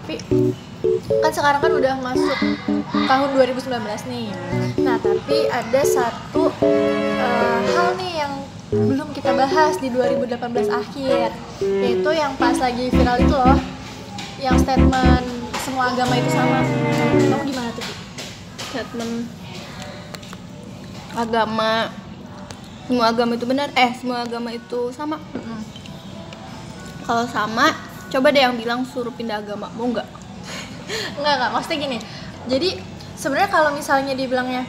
Tapi kan sekarang kan udah masuk tahun 2019 nih. Nah, tapi ada satu hal nih yang belum kita bahas di 2018 akhir, yaitu yang pas lagi viral itu loh, yang statement semua agama itu sama. Kamu gimana tuh? Statement agama, semua agama itu benar, semua agama itu sama. Kalau sama, coba deh yang bilang suruh pindah agama, mau nggak? Enggak, maksudnya gini. Jadi sebenarnya kalau misalnya dibilangnya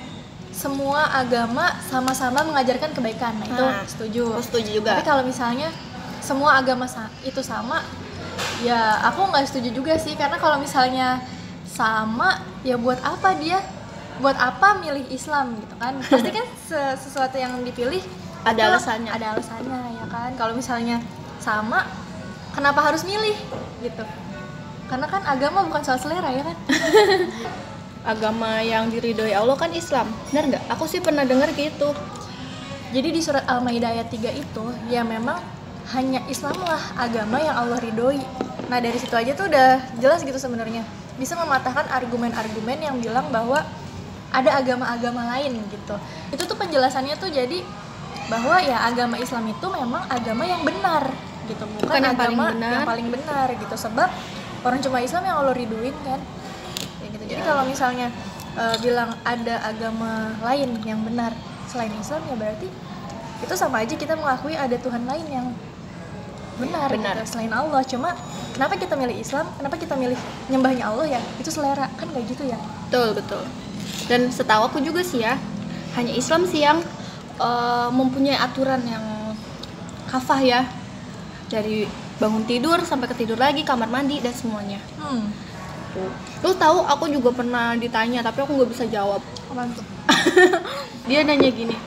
semua agama sama-sama mengajarkan kebaikan, nah itu setuju. Aku setuju juga. Tapi kalau misalnya semua agama itu sama, ya aku nggak setuju juga sih. Karena kalau misalnya sama, ya buat apa dia? Buat apa milih Islam gitu kan? Pasti kan sesuatu yang dipilih ada alasannya. Ada alasannya ya kan. Kalau misalnya sama, kenapa harus milih gitu? Karena kan agama bukan soal selera ya kan. Agama yang diridhoi Allah kan Islam, benar nggak? Aku sih pernah dengar gitu. Jadi di surat Al-Maidah ayat 3 itu ya memang hanya Islamlah agama yang Allah ridhoi. Nah dari situ aja tuh udah jelas gitu sebenarnya, bisa mematahkan argumen-argumen yang bilang bahwa ada agama-agama lain gitu. Itu tuh penjelasannya tuh jadi bahwa ya agama Islam itu memang agama yang benar gitu, bukan agama yang paling benar gitu. Sebab orang cuma Islam yang Allah ridhoin kan. Jadi kalau misalnya bilang ada agama lain yang benar selain Islam, ya berarti itu sama aja kita mengakui ada Tuhan lain yang benar. Gitu, selain Allah. Cuma kenapa kita milih Islam, kenapa kita milih nyembahnya Allah ya, itu selera, kan gak gitu ya. Betul. Dan setahu aku juga sih ya, hanya Islam sih yang mempunyai aturan yang kafah ya, dari bangun tidur sampai ke tidur lagi, kamar mandi dan semuanya. Lu tahu aku juga pernah ditanya tapi aku nggak bisa jawab. Apaan tuh? Dia nanya gini,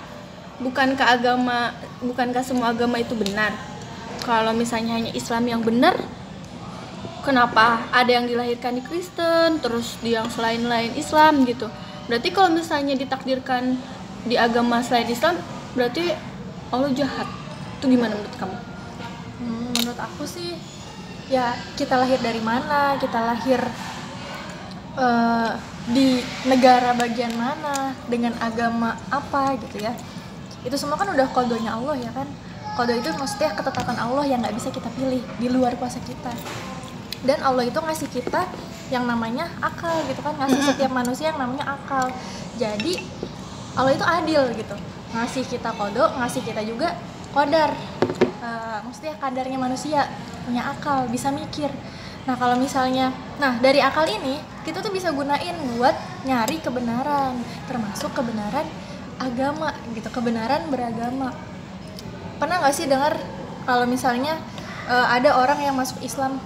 bukankah semua agama itu benar? Kalau misalnya hanya Islam yang benar, kenapa ada yang dilahirkan di Kristen terus di yang selain Islam gitu? Berarti kalau misalnya ditakdirkan di agama selain Islam, berarti Allah jahat. Itu gimana menurut kamu? Menurut aku sih ya kita lahir dari mana, kita lahir di negara bagian mana, dengan agama apa gitu ya, itu semua kan udah kodonya Allah ya kan. Kodo itu maksudnya ketetapan Allah yang nggak bisa kita pilih, di luar kuasa kita. Dan Allah itu ngasih kita yang namanya akal gitu kan, ngasih setiap manusia yang namanya akal. Jadi Allah itu adil gitu, ngasih kita kodo, ngasih kita juga kodar. Maksudnya kadarnya manusia punya akal, bisa mikir. Nah kalau misalnya, dari akal ini kita tuh bisa gunain buat nyari kebenaran, termasuk kebenaran agama gitu, kebenaran beragama. Pernah nggak sih dengar kalau misalnya ada orang yang masuk Islam?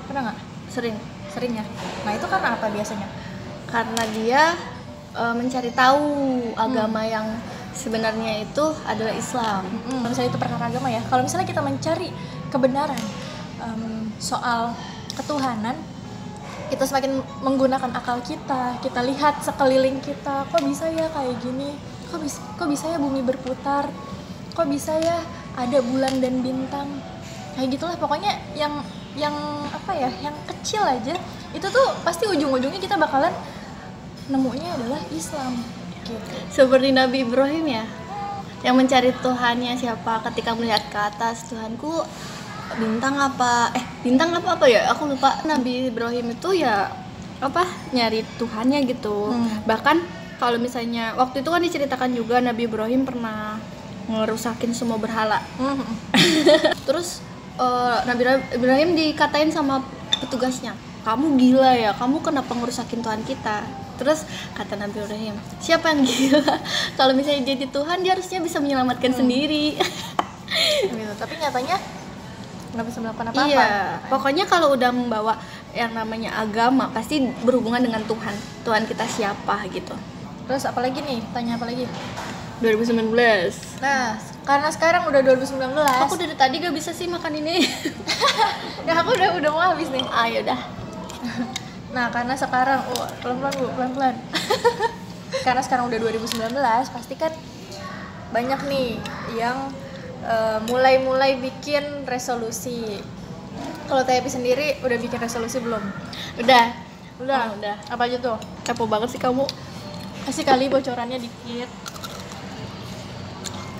Pernah nggak? Sering ya. Nah itu karena apa biasanya? Karena dia mencari tahu agama yang sebenarnya itu adalah Islam. Misalnya itu perkara agama ya. Kalau misalnya kita mencari kebenaran soal ketuhanan, kita semakin menggunakan akal kita. Kita lihat sekeliling kita, kok bisa ya kayak gini? Kok bisa ya bumi berputar? Kok bisa ya ada bulan dan bintang? Kayak gitulah pokoknya yang apa ya, yang kecil aja. Itu tuh pasti ujung-ujungnya kita bakalan nemunya adalah Islam. Gitu. Seperti Nabi Ibrahim ya, yang mencari Tuhannya siapa ketika melihat ke atas, Tuhanku bintang apa ya, aku lupa. Nabi Ibrahim itu ya nyari Tuhannya gitu. Bahkan kalau misalnya waktu itu kan diceritakan juga Nabi Ibrahim pernah ngerusakin semua berhala. Terus Nabi Ibrahim dikatain sama petugasnya, kamu gila ya, kamu kenapa ngerusakin Tuhan kita? Terus kata Nabi Ibrahim, siapa yang gila? Kalau misalnya jadi Tuhan, dia harusnya bisa menyelamatkan sendiri. Gitu. Tapi nyatanya nggak bisa melakukan apa-apa. Iya, pokoknya kalau udah membawa yang namanya agama pasti berhubungan dengan Tuhan kita siapa gitu. Terus apalagi nih, tanya apa lagi? 2019. Nah, karena sekarang udah 2019. Aku dari tadi gak bisa sih makan ini. Ya aku udah mau habis nih. Ayo dah. Nah, karena sekarang pelan-pelan. Karena sekarang udah 2019, pasti kan banyak nih yang mulai bikin resolusi. Kalau Tepi sendiri udah bikin resolusi belum? Udah. Udah. Apa aja tuh? Kepo banget sih kamu. Kasih kali bocorannya dikit.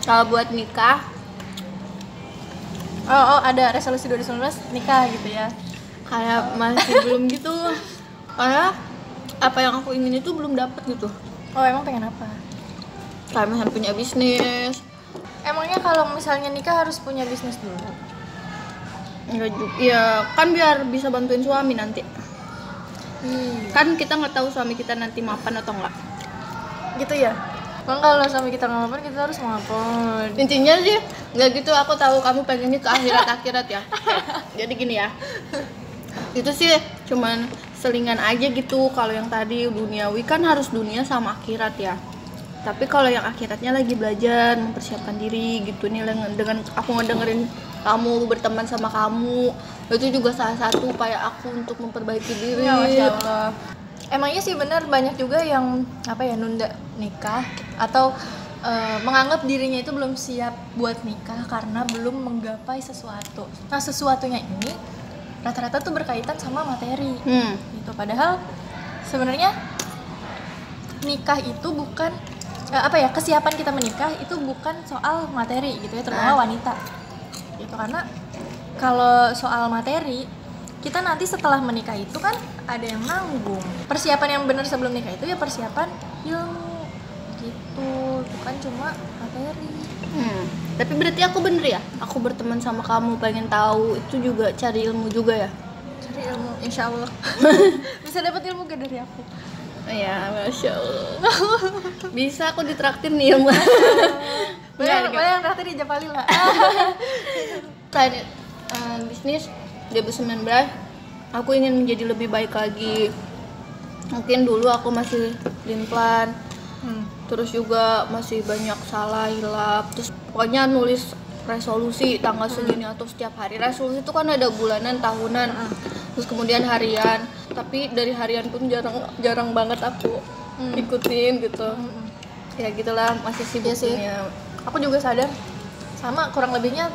Kalau buat nikah, Oh, ada resolusi 2019 nikah gitu ya. kayak masih belum gitu. Karena apa yang aku ingin itu belum dapet gitu. Oh, emang pengen apa? Kayak misalnya punya bisnis. Emangnya kalau misalnya nikah harus punya bisnis dulu? Enggak juga. Ya kan biar bisa bantuin suami nanti. Kan kita nggak tahu suami kita nanti mapan atau enggak. Gitu ya? Kan kalau sama kita ngelapan kita harus ngelapan. Intinya sih nggak gitu. Aku tahu kamu pengennya ke akhirat ya. Jadi gini ya, itu sih cuman selingan aja gitu. Kalau yang tadi duniawi kan harus dunia sama akhirat ya. Tapi kalau yang akhiratnya lagi belajar mempersiapkan diri gitu nih, dengan aku ngedengerin kamu berteman sama kamu, itu juga salah satu upaya aku untuk memperbaiki diri. Ya, Masya Allah. Emangnya sih benar banyak juga yang nunda nikah atau menganggap dirinya itu belum siap buat nikah karena belum menggapai sesuatu. Nah, sesuatunya ini rata-rata tuh berkaitan sama materi. Gitu. Padahal sebenarnya nikah itu bukan kesiapan kita menikah itu bukan soal materi gitu ya, terutama wanita. Gitu, karena kalau soal materi kita nanti setelah menikah itu kan ada yang nanggung. Persiapan yang benar sebelum nikah itu ya persiapan ilmu gitu, bukan cuma materi. Tapi berarti aku bener ya? Aku berteman sama kamu pengen tahu itu juga cari ilmu juga ya? Cari ilmu, insya Allah. Bisa dapat ilmu gak dari aku? Ya, Masya Allah. Bisa aku ditraktir nih ilmu. Boleh yang traktir di Japalila. Selain bisnis 2019, aku ingin menjadi lebih baik lagi. Mungkin dulu aku masih plan, terus juga masih banyak salah hilap. Terus pokoknya nulis resolusi tanggal segini atau setiap hari. Resolusi itu kan ada bulanan, tahunan, terus kemudian harian. Tapi dari harian pun jarang banget aku ikutin gitu. Ya gitulah, masih sibuk sih. Aku juga sadar sama kurang lebihnya.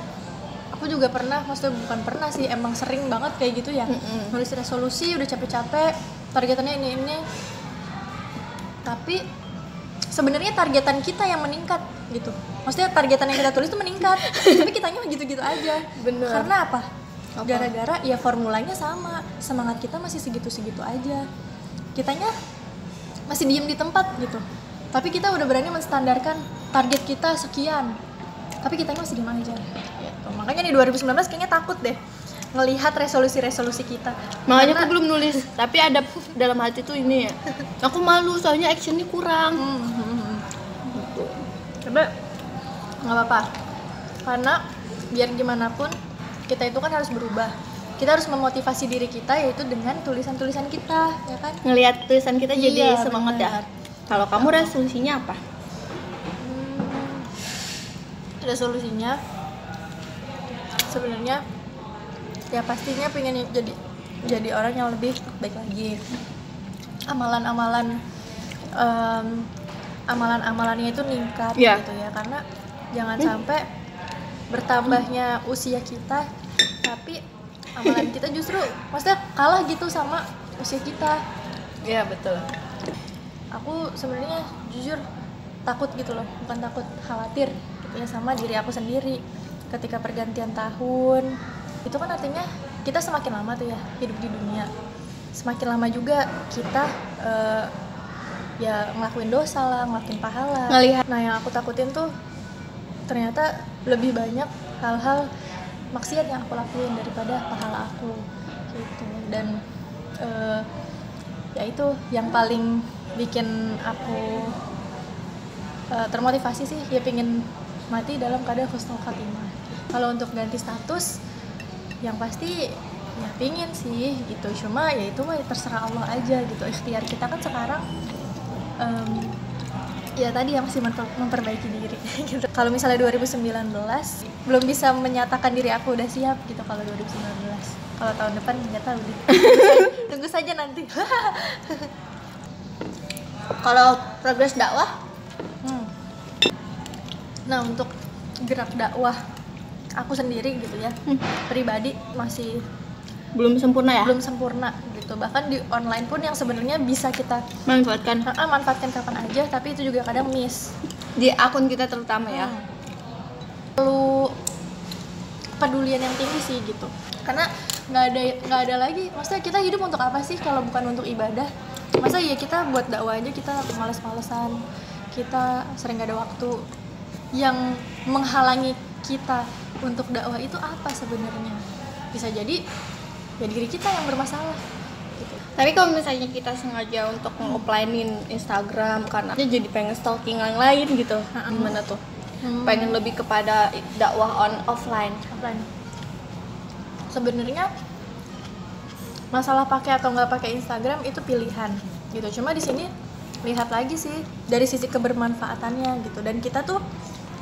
Aku juga pernah, maksudnya bukan pernah sih, emang sering banget kayak gitu ya. Nulis resolusi udah capek-capek, targetannya ini. Tapi sebenarnya targetan kita yang meningkat gitu. Maksudnya targetan yang kita tulis itu meningkat, tapi kitanya gitu-gitu aja. Bener. Karena apa? Gara-gara ya formulanya sama, semangat kita masih segitu-segitu aja. Kitanya masih diem di tempat gitu. Tapi kita udah berani menstandarkan target kita sekian. Tapi kitanya masih diem aja. Gitu. Makanya di 2019 kayaknya takut deh ngelihat resolusi-resolusi kita. Makanya aku belum nulis, tapi ada dalam hati tuh ini ya. Aku malu soalnya actionnya kurang. Gitu. Coba nggak apa-apa. Karena biar gimana pun kita itu kan harus berubah. Kita harus memotivasi diri kita yaitu dengan tulisan-tulisan kita, ya kan? Ngelihat tulisan kita jadi semangat bener. ya. Kalau kamu resolusinya apa? Resolusinya sebenarnya ya pastinya pengen jadi orang yang lebih baik lagi. Amalan-amalannya itu meningkat gitu ya, karena jangan sampai bertambahnya usia kita tapi amalan kita justru maksudnya kalah gitu sama usia kita. Iya betul. Aku sebenarnya jujur takut gitu loh, bukan takut, khawatir gitu ya sama diri aku sendiri. Ketika pergantian tahun itu kan artinya kita semakin lama tuh ya hidup di dunia, semakin lama juga kita ya ngelakuin dosa lah, ngelakuin pahala. Nah yang aku takutin tuh ternyata lebih banyak hal-hal maksiat yang aku lakuin daripada pahala aku gitu. Dan ya itu yang paling bikin aku termotivasi sih, ya pingin mati dalam keadaan husnul khatimah. Kalau untuk ganti status yang pasti ya pingin sih gitu, cuma ya itu mah terserah Allah aja gitu, ikhtiar kita kan sekarang ya tadi yang masih memperbaiki diri gitu. Kalau misalnya 2019 belum bisa menyatakan diri aku udah siap gitu. Kalau 2019, kalau tahun depan nggak tahu deh. Tunggu saja nanti. Kalau progres dakwah? Nah untuk gerak dakwah aku sendiri gitu ya, pribadi masih belum sempurna ya, belum sempurna gitu. Bahkan di online pun yang sebenarnya bisa kita manfaatkan kapan aja, tapi itu juga kadang miss di akun kita terutama ya. Perlu kepedulian yang tinggi sih gitu, karena nggak ada lagi, maksudnya kita hidup untuk apa sih kalau bukan untuk ibadah? Masa ya kita buat dakwah aja kita malas-malesan, kita sering gak ada waktu. Yang menghalangi kita untuk dakwah itu apa sebenarnya? Bisa jadi ya diri kita yang bermasalah gitu. Tapi kalau misalnya kita sengaja untuk nge-offline-in Instagram karena dia jadi pengen stalking yang lain gitu, gimana tuh? Pengen lebih kepada dakwah offline. Sebenarnya masalah pakai atau nggak pakai Instagram itu pilihan gitu. Cuma di sini lihat lagi sih dari sisi kebermanfaatannya gitu. Dan kita tuh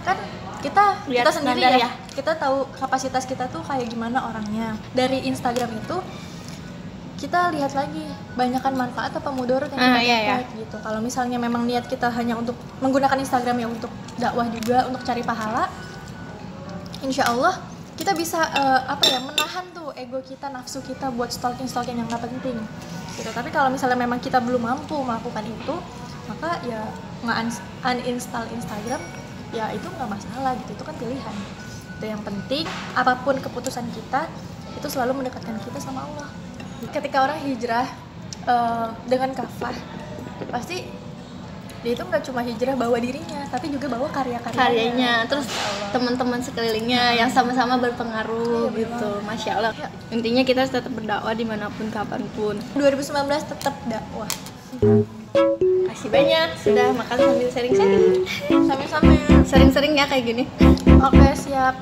kan kita sendiri ya, kita tahu kapasitas kita tuh kayak gimana orangnya. Dari Instagram itu kita lihat lagi banyakan manfaat apa mudarat yang kita dapat gitu. Kalau misalnya memang niat kita hanya untuk menggunakan Instagram ya untuk dakwah juga, untuk cari pahala, insya Allah kita bisa menahan tuh ego kita, nafsu kita buat stalking yang nggak penting gitu. Tapi kalau misalnya memang kita belum mampu melakukan itu, maka ya uninstall Instagram ya itu nggak masalah gitu. Itu kan pilihan. Itu yang penting, apapun keputusan kita itu selalu mendekatkan kita sama Allah. Ketika orang hijrah dengan kafah, pasti dia itu nggak cuma hijrah bawa dirinya, tapi juga bawa karyanya, terus teman-teman sekelilingnya yang sama-sama berpengaruh gitu. Masya Allah. Intinya kita tetap berdakwah dimanapun kapanpun. 2019 tetap dakwah. Kasih banyak sudah makan sambil sharing-sharing. Sambil-sambil sering-sering ya kayak gini. Oke, siap.